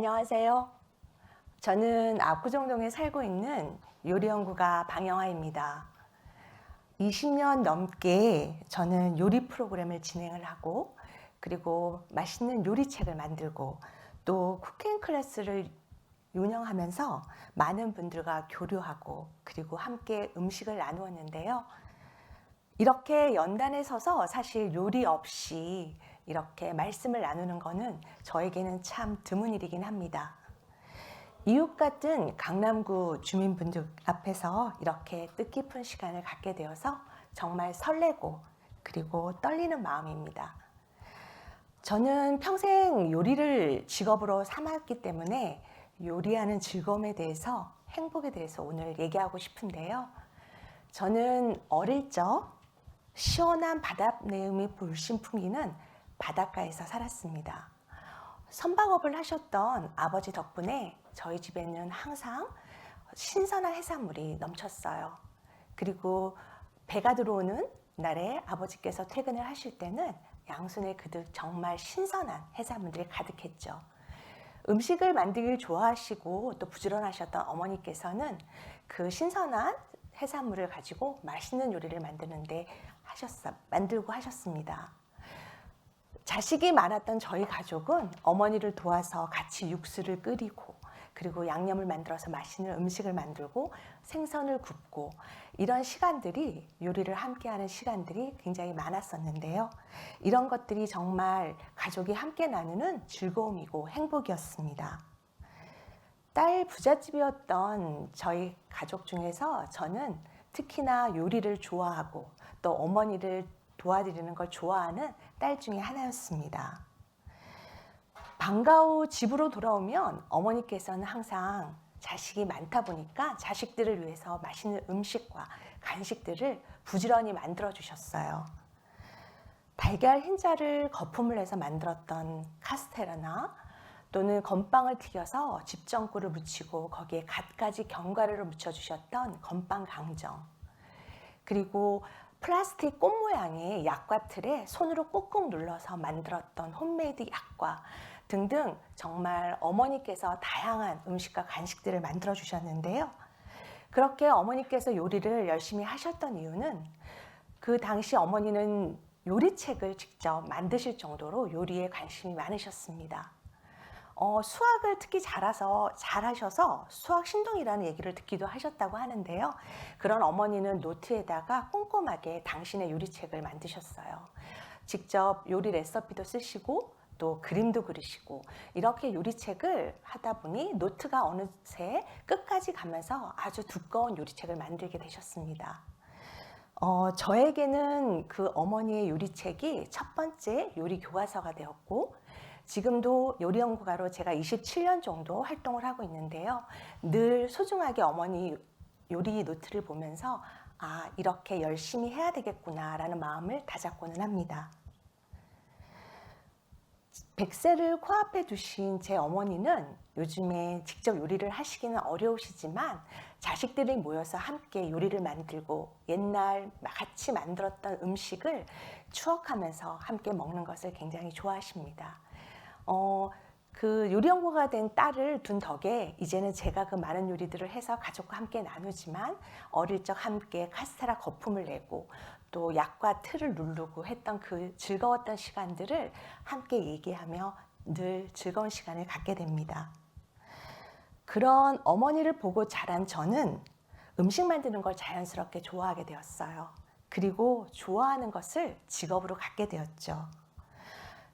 안녕하세요. 저는 압구정동에 살고 있는 요리연구가 방영아입니다. 20년 넘게 저는 요리 프로그램을 진행을 하고, 그리고 맛있는 요리책을 만들고, 또 쿠킹 클래스를 운영하면서 많은 분들과 교류하고, 그리고 함께 음식을 나누었는데요. 이렇게 연단에 서서 사실 요리 없이 이렇게 말씀을 나누는 거는 저에게는 참 드문 일이긴 합니다. 이웃 같은 강남구 주민분들 앞에서 이렇게 뜻깊은 시간을 갖게 되어서 정말 설레고 그리고 떨리는 마음입니다. 저는 평생 요리를 직업으로 삼았기 때문에 요리하는 즐거움에 대해서, 행복에 대해서 오늘 얘기하고 싶은데요. 저는 어릴 적 시원한 바닷내음이 불신 풍기는 바닷가에서 살았습니다. 선박업을 하셨던 아버지 덕분에 저희 집에는 항상 신선한 해산물이 넘쳤어요. 그리고 배가 들어오는 날에 아버지께서 퇴근을 하실 때는 양손에 그득 정말 신선한 해산물들이 가득했죠. 음식을 만들기를 좋아하시고 또 부지런하셨던 어머니께서는 그 신선한 해산물을 가지고 맛있는 요리를 만들고 하셨습니다. 자식이 많았던 저희 가족은 어머니를 도와서 같이 육수를 끓이고, 그리고 양념을 만들어서 맛있는 음식을 만들고 생선을 굽고, 이런 시간들이, 요리를 함께하는 시간들이 굉장히 많았었는데요. 이런 것들이 정말 가족이 함께 나누는 즐거움이고 행복이었습니다. 딸 부잣집이었던 저희 가족 중에서 저는 특히나 요리를 좋아하고 또 어머니를 도와드리는 걸 좋아하는 딸 중에 하나였습니다. 방과 후 집으로 돌아오면 어머니께서는 항상 자식이 많다 보니까 자식들을 위해서 맛있는 음식과 간식들을 부지런히 만들어 주셨어요. 달걀 흰자를 거품을 내서 만들었던 카스테라나, 또는 건빵을 튀겨서 집전꿀을 묻히고 거기에 갖가지 견과류를 묻혀주셨던 건빵 강정, 그리고 플라스틱 꽃 모양의 약과 틀에 손으로 꾹꾹 눌러서 만들었던 홈메이드 약과 등등, 정말 어머니께서 다양한 음식과 간식들을 만들어 주셨는데요. 그렇게 어머니께서 요리를 열심히 하셨던 이유는, 그 당시 어머니는 요리책을 직접 만드실 정도로 요리에 관심이 많으셨습니다. 수학을 특히 잘하셔서 수학 신동이라는 얘기를 듣기도 하셨다고 하는데요. 그런 어머니는 노트에다가 꼼꼼하게 당신의 요리책을 만드셨어요. 직접 요리 레시피도 쓰시고 또 그림도 그리시고, 이렇게 요리책을 하다 보니 노트가 어느새 끝까지 가면서 아주 두꺼운 요리책을 만들게 되셨습니다. 저에게는 그 어머니의 요리책이 첫 번째 요리 교과서가 되었고, 지금도 요리연구가로 제가 27년 정도 활동을 하고 있는데요. 늘 소중하게 어머니 요리 노트를 보면서 이렇게 열심히 해야 되겠구나라는 마음을 다잡고는 합니다. 100세를 코앞에 두신 제 어머니는 요즘에 직접 요리를 하시기는 어려우시지만 자식들이 모여서 함께 요리를 만들고 옛날 같이 만들었던 음식을 추억하면서 함께 먹는 것을 굉장히 좋아하십니다. 그 요리연구가 된 딸을 둔 덕에 이제는 제가 그 많은 요리들을 해서 가족과 함께 나누지만, 어릴 적 함께 카스테라 거품을 내고 또 약과 틀을 누르고 했던 그 즐거웠던 시간들을 함께 얘기하며 늘 즐거운 시간을 갖게 됩니다. 그런 어머니를 보고 자란 저는 음식 만드는 걸 자연스럽게 좋아하게 되었어요. 그리고 좋아하는 것을 직업으로 갖게 되었죠.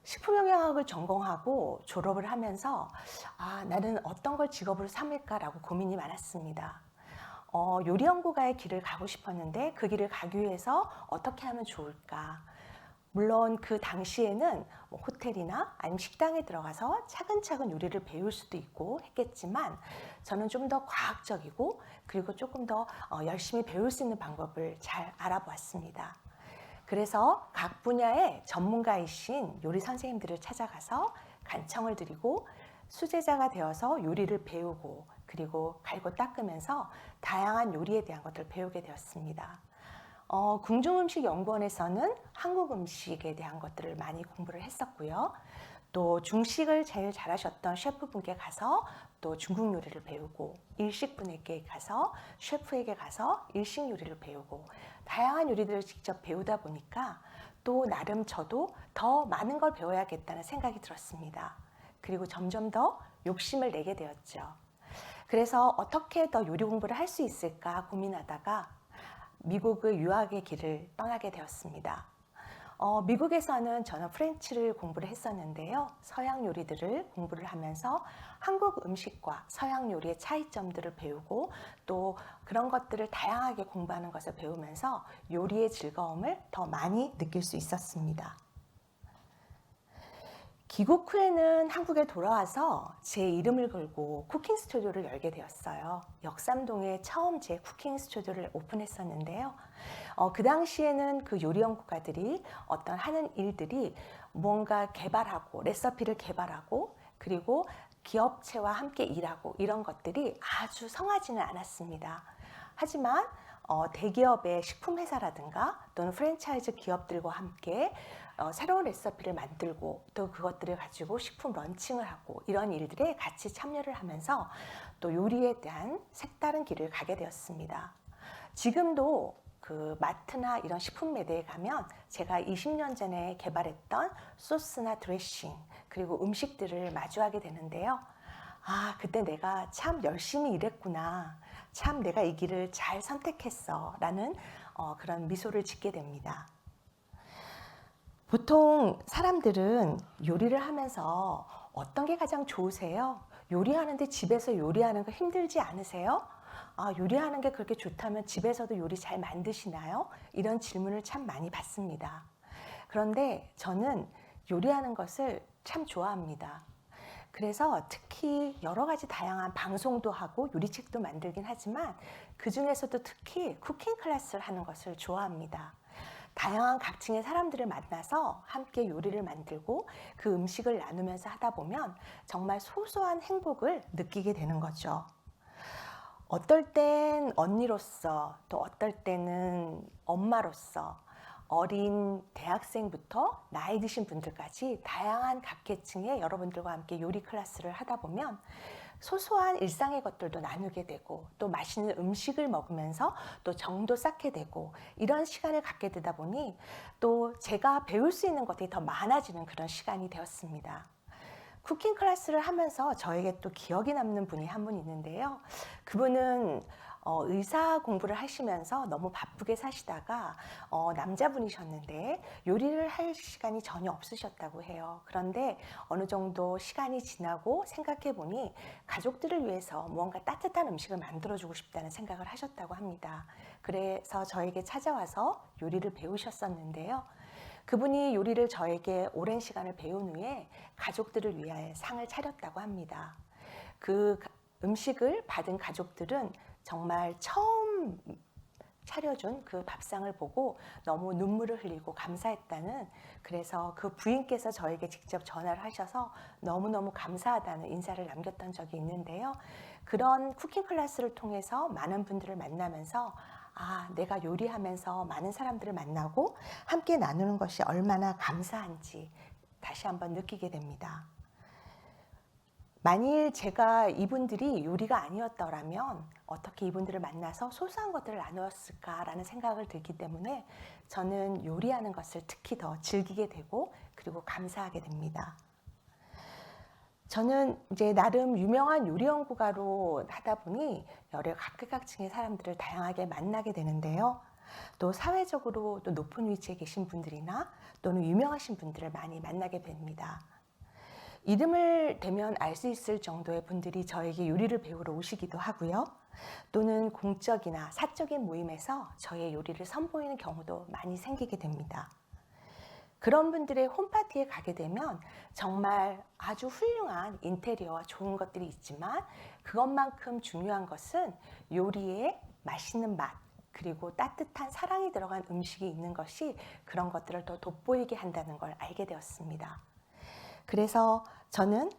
식품영양학을 전공하고 졸업을 하면서 나는 어떤 걸 직업으로 삼을까라고 고민이 많았습니다. 요리연구가의 길을 가고 싶었는데 그 길을 가기 위해서 어떻게 하면 좋을까? 물론 그 당시에는 호텔이나 아니면 식당에 들어가서 차근차근 요리를 배울 수도 있고 했겠지만, 저는 좀 더 과학적이고 그리고 조금 더 열심히 배울 수 있는 방법을 잘 알아보았습니다. 그래서 각 분야의 전문가이신 요리 선생님들을 찾아가서 간청을 드리고 수제자가 되어서 요리를 배우고, 그리고 갈고 닦으면서 다양한 요리에 대한 것들을 배우게 되었습니다. 궁중음식연구원에서는 한국 음식에 대한 것들을 많이 공부를 했었고요. 또 중식을 제일 잘하셨던 셰프분께 가서 또 중국 요리를 배우고, 일식분에게 가서 셰프에게 가서 일식 요리를 배우고, 다양한 요리들을 직접 배우다 보니까 또 나름 저도 더 많은 걸 배워야겠다는 생각이 들었습니다. 그리고 점점 더 욕심을 내게 되었죠. 그래서 어떻게 더 요리 공부를 할 수 있을까 고민하다가 미국의 유학의 길을 떠나게 되었습니다. 미국에서는 저는 프렌치를 공부를 했었는데요. 서양 요리들을 공부를 하면서 한국 음식과 서양 요리의 차이점들을 배우고 또 그런 것들을 다양하게 공부하는 것을 배우면서 요리의 즐거움을 더 많이 느낄 수 있었습니다. 귀국 후에는 한국에 돌아와서 제 이름을 걸고 쿠킹 스튜디오를 열게 되었어요. 역삼동에 처음 제 쿠킹 스튜디오를 오픈했었는데요. 그 당시에는 그 요리 연구가들이 어떤 하는 일들이 뭔가 개발하고 레시피를 개발하고 그리고 기업체와 함께 일하고 이런 것들이 아주 성하지는 않았습니다. 하지만 대기업의 식품회사라든가 또는 프랜차이즈 기업들과 함께 새로운 레시피를 만들고 또 그것들을 가지고 식품 런칭을 하고 이런 일들에 같이 참여를 하면서 또 요리에 대한 색다른 길을 가게 되었습니다. 지금도 그 마트나 이런 식품 매대에 가면 제가 20년 전에 개발했던 소스나 드레싱 그리고 음식들을 마주하게 되는데요. 그때 내가 참 열심히 일했구나. 참 내가 이 길을 잘 선택했어. 라는 그런 미소를 짓게 됩니다. 보통 사람들은 요리를 하면서 어떤 게 가장 좋으세요? 요리하는데 집에서 요리하는 거 힘들지 않으세요? 요리하는 게 그렇게 좋다면 집에서도 요리 잘 만드시나요? 이런 질문을 참 많이 받습니다. 그런데 저는 요리하는 것을 참 좋아합니다. 그래서 특히 여러 가지 다양한 방송도 하고 요리책도 만들긴 하지만 그 중에서도 특히 쿠킹 클래스를 하는 것을 좋아합니다. 다양한 각층의 사람들을 만나서 함께 요리를 만들고 그 음식을 나누면서 하다 보면 정말 소소한 행복을 느끼게 되는 거죠. 어떨 땐 언니로서 또 어떨 때는 엄마로서 어린 대학생부터 나이 드신 분들까지 다양한 각계층의 여러분들과 함께 요리 클래스를 하다 보면 소소한 일상의 것들도 나누게 되고 또 맛있는 음식을 먹으면서 또 정도 쌓게 되고 이런 시간을 갖게 되다 보니 또 제가 배울 수 있는 것들이 더 많아지는 그런 시간이 되었습니다. 쿠킹 클래스를 하면서 저에게 또 기억에 남는 분이 한 분 있는데요. 그분은 의사 공부를 하시면서 너무 바쁘게 사시다가 남자분이셨는데 요리를 할 시간이 전혀 없으셨다고 해요. 그런데 어느 정도 시간이 지나고 생각해 보니 가족들을 위해서 무언가 따뜻한 음식을 만들어주고 싶다는 생각을 하셨다고 합니다. 그래서 저에게 찾아와서 요리를 배우셨었는데요. 그분이 요리를 저에게 오랜 시간을 배운 후에 가족들을 위하여 상을 차렸다고 합니다. 그 음식을 받은 가족들은 정말 처음 차려준 그 밥상을 보고 너무 눈물을 흘리고 감사했다는, 그래서 그 부인께서 저에게 직접 전화를 하셔서 너무너무 감사하다는 인사를 남겼던 적이 있는데요. 그런 쿠킹 클래스를 통해서 많은 분들을 만나면서 내가 요리하면서 많은 사람들을 만나고 함께 나누는 것이 얼마나 감사한지 다시 한번 느끼게 됩니다. 만일 제가 이분들이 요리가 아니었더라면 어떻게 이분들을 만나서 소소한 것들을 나누었을까라는 생각을 들기 때문에 저는 요리하는 것을 특히 더 즐기게 되고 그리고 감사하게 됩니다. 저는 이제 나름 유명한 요리 연구가로 하다 보니 여러 각계각층의 사람들을 다양하게 만나게 되는데요. 또 사회적으로 또 높은 위치에 계신 분들이나 또는 유명하신 분들을 많이 만나게 됩니다. 이름을 대면 알 수 있을 정도의 분들이 저에게 요리를 배우러 오시기도 하고요. 또는 공적이나 사적인 모임에서 저의 요리를 선보이는 경우도 많이 생기게 됩니다. 그런 분들의 홈파티에 가게 되면 정말 아주 훌륭한 인테리어와 좋은 것들이 있지만 그것만큼 중요한 것은 요리에 맛있는 맛, 그리고 따뜻한 사랑이 들어간 음식이 있는 것이 그런 것들을 더 돋보이게 한다는 걸 알게 되었습니다. 그래서 저는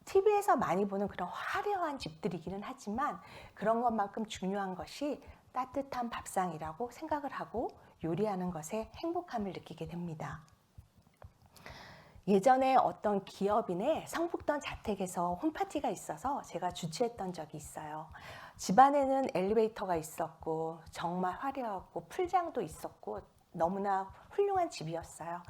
TV에서 많이 보는 그런 화려한 집들이기는 하지만 그런 것만큼 중요한 것이 따뜻한 밥상이라고 생각을 하고 요리하는 것에 행복함을 느끼게 됩니다. 예전에 어떤 기업인의 성북동 자택에서 홈파티가 있어서 제가 주최했던 적이 있어요. 집안에는 엘리베이터가 있었고 정말 화려하고 풀장도 있었고 너무나 훌륭한 집이었어요.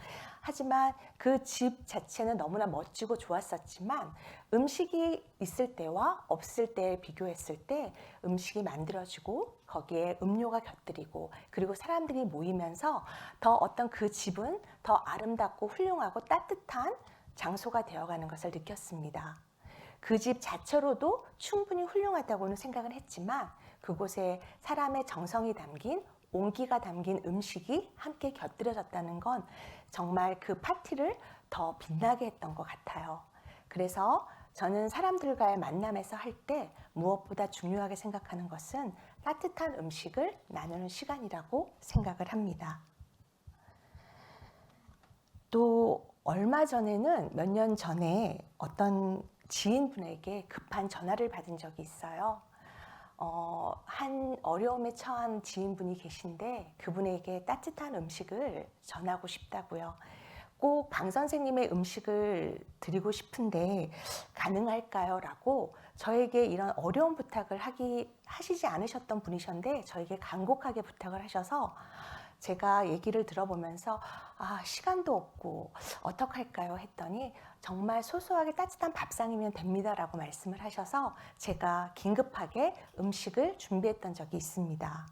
하지만 그 집 자체는 너무나 멋지고 좋았었지만 음식이 있을 때와 없을 때 비교했을 때 음식이 만들어지고 거기에 음료가 곁들이고 그리고 사람들이 모이면서 더 어떤 그 집은 더 아름답고 훌륭하고 따뜻한 장소가 되어가는 것을 느꼈습니다. 그 집 자체로도 충분히 훌륭하다고는 생각을 했지만 그곳에 사람의 정성이 담긴 온기가 담긴 음식이 함께 곁들여졌다는 건 정말 그 파티를 더 빛나게 했던 것 같아요. 그래서 저는 사람들과의 만남에서 할 때 무엇보다 중요하게 생각하는 것은 따뜻한 음식을 나누는 시간이라고 생각을 합니다. 또 얼마 전에는 몇 년 전에 어떤 지인분에게 급한 전화를 받은 적이 있어요. 한 어려움에 처한 지인분이 계신데 그분에게 따뜻한 음식을 전하고 싶다고요. 꼭 강 선생님의 음식을 드리고 싶은데 가능할까요? 라고 저에게 이런 어려운 부탁을 하시지 않으셨던 분이셨는데 저에게 간곡하게 부탁을 하셔서 제가 얘기를 들어보면서 시간도 없고 어떡할까요? 했더니 정말 소소하게 따뜻한 밥상이면 됩니다라고 말씀을 하셔서 제가 긴급하게 음식을 준비했던 적이 있습니다.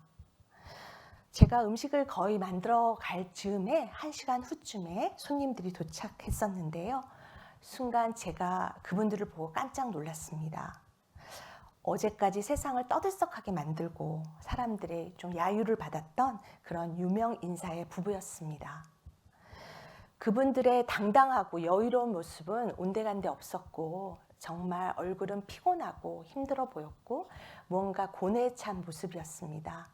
제가 음식을 거의 만들어 갈 즈음에 1시간 후쯤에 손님들이 도착했었는데요. 순간 제가 그분들을 보고 깜짝 놀랐습니다. 어제까지 세상을 떠들썩하게 만들고 사람들의 좀 야유를 받았던 그런 유명 인사의 부부였습니다. 그분들의 당당하고 여유로운 모습은 온데간데 없었고 정말 얼굴은 피곤하고 힘들어 보였고 무언가 고뇌에 찬 모습이었습니다.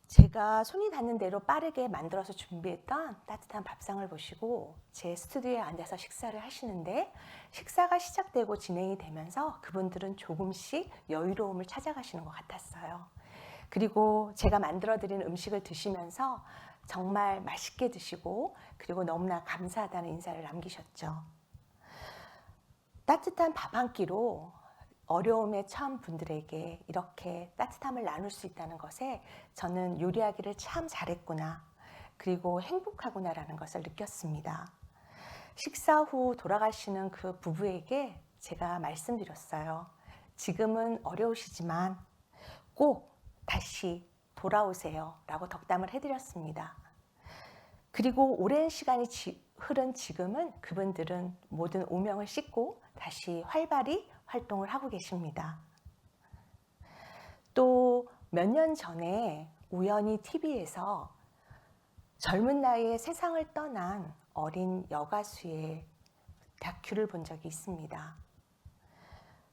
제가 손이 닿는 대로 빠르게 만들어서 준비했던 따뜻한 밥상을 보시고 제 스튜디오에 앉아서 식사를 하시는데 식사가 시작되고 진행이 되면서 그분들은 조금씩 여유로움을 찾아가시는 것 같았어요. 그리고 제가 만들어드린 음식을 드시면서 정말 맛있게 드시고 그리고 너무나 감사하다는 인사를 남기셨죠. 따뜻한 밥 한 끼로 어려움에 처한 분들에게 이렇게 따뜻함을 나눌 수 있다는 것에 저는 요리하기를 참 잘했구나. 그리고 행복하구나라는 것을 느꼈습니다. 식사 후 돌아가시는 그 부부에게 제가 말씀드렸어요. 지금은 어려우시지만 꼭 다시 돌아오세요. 라고 덕담을 해드렸습니다. 그리고 오랜 시간이 흐른 지금은 그분들은 모든 오명을 씻고 다시 활발히 활동을 하고 계십니다. 또 몇 년 전에 우연히 TV에서 젊은 나이에 세상을 떠난 어린 여가수의 다큐를 본 적이 있습니다.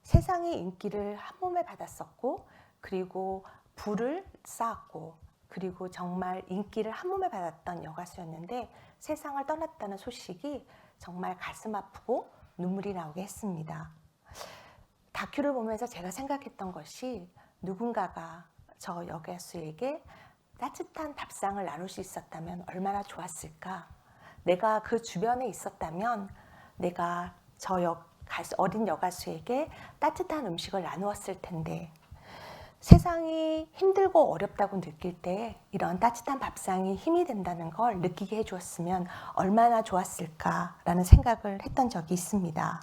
세상의 인기를 한 몸에 받았었고 그리고 부를 쌓았고 그리고 정말 인기를 한 몸에 받았던 여가수였는데 세상을 떠났다는 소식이 정말 가슴 아프고 눈물이 나오게 했습니다. 다큐를 보면서 제가 생각했던 것이 누군가가 저 여가수에게 따뜻한 밥상을 나눌 수 있었다면 얼마나 좋았을까. 내가 그 주변에 있었다면 내가 저 어린 여가수에게 따뜻한 음식을 나누었을 텐데 세상이 힘들고 어렵다고 느낄 때 이런 따뜻한 밥상이 힘이 된다는 걸 느끼게 해주었으면 얼마나 좋았을까라는 생각을 했던 적이 있습니다.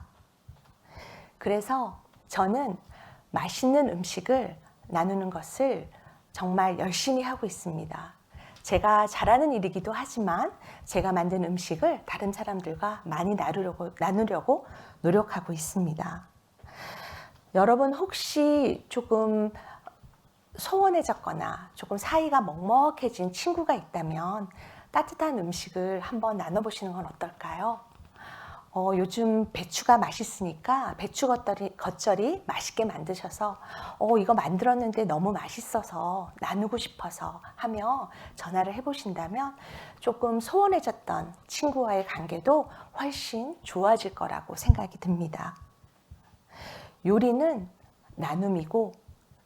그래서 저는 맛있는 음식을 나누는 것을 정말 열심히 하고 있습니다. 제가 잘하는 일이기도 하지만 제가 만든 음식을 다른 사람들과 많이 나누려고 노력하고 있습니다. 여러분 혹시 조금 소원해졌거나 조금 사이가 먹먹해진 친구가 있다면 따뜻한 음식을 한번 나눠보시는 건 어떨까요? 요즘 배추가 맛있으니까 배추 겉절이 맛있게 만드셔서 이거 만들었는데 너무 맛있어서 나누고 싶어서 하며 전화를 해보신다면 조금 소원해졌던 친구와의 관계도 훨씬 좋아질 거라고 생각이 듭니다. 요리는 나눔이고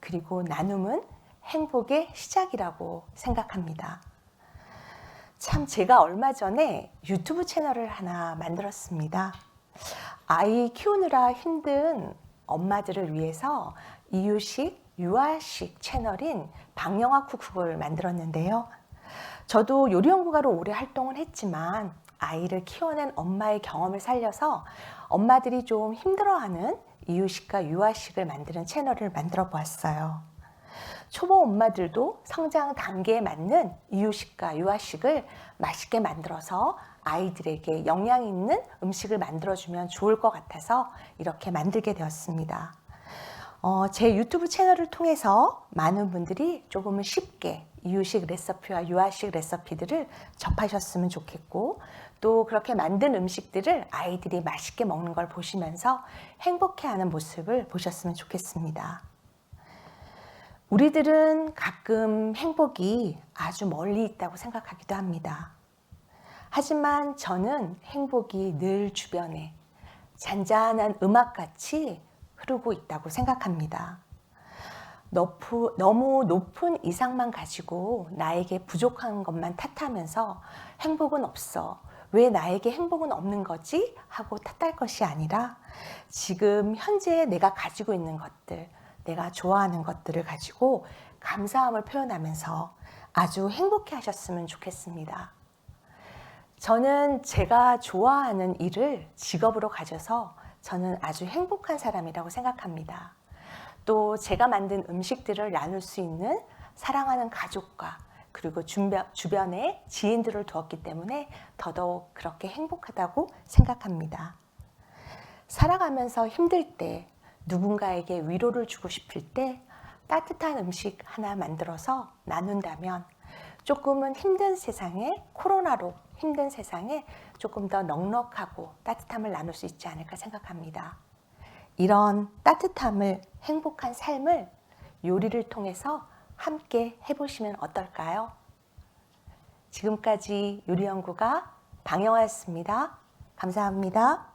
그리고 나눔은 행복의 시작이라고 생각합니다. 참 제가 얼마 전에 유튜브 채널을 하나 만들었습니다. 아이 키우느라 힘든 엄마들을 위해서 이유식, 유아식 채널인 방영아 쿡쿡을 만들었는데요. 저도 요리연구가로 오래 활동을 했지만 아이를 키워낸 엄마의 경험을 살려서 엄마들이 좀 힘들어하는 이유식과 유아식을 만드는 채널을 만들어 보았어요. 초보 엄마들도 성장 단계에 맞는 이유식과 유아식을 맛있게 만들어서 아이들에게 영양 있는 음식을 만들어주면 좋을 것 같아서 이렇게 만들게 되었습니다. 제 유튜브 채널을 통해서 많은 분들이 조금은 쉽게 이유식 레시피와 유아식 레시피들을 접하셨으면 좋겠고, 또 그렇게 만든 음식들을 아이들이 맛있게 먹는 걸 보시면서 행복해하는 모습을 보셨으면 좋겠습니다. 우리들은 가끔 행복이 아주 멀리 있다고 생각하기도 합니다. 하지만 저는 행복이 늘 주변에 잔잔한 음악같이 흐르고 있다고 생각합니다. 너무 높은 이상만 가지고 나에게 부족한 것만 탓하면서 행복은 없어, 왜 나에게 행복은 없는 거지? 하고 탓할 것이 아니라 지금 현재 내가 가지고 있는 것들, 내가 좋아하는 것들을 가지고 감사함을 표현하면서 아주 행복해 하셨으면 좋겠습니다. 저는 제가 좋아하는 일을 직업으로 가져서 저는 아주 행복한 사람이라고 생각합니다. 또 제가 만든 음식들을 나눌 수 있는 사랑하는 가족과 그리고 주변에 지인들을 두었기 때문에 더더욱 그렇게 행복하다고 생각합니다. 살아가면서 힘들 때, 누군가에게 위로를 주고 싶을 때 따뜻한 음식 하나 만들어서 나눈다면 조금은 힘든 세상에, 코로나로 힘든 세상에 조금 더 넉넉하고 따뜻함을 나눌 수 있지 않을까 생각합니다. 이런 따뜻함을, 행복한 삶을 요리를 통해서 함께 해보시면 어떨까요? 지금까지 요리연구가 방영아였습니다. 감사합니다.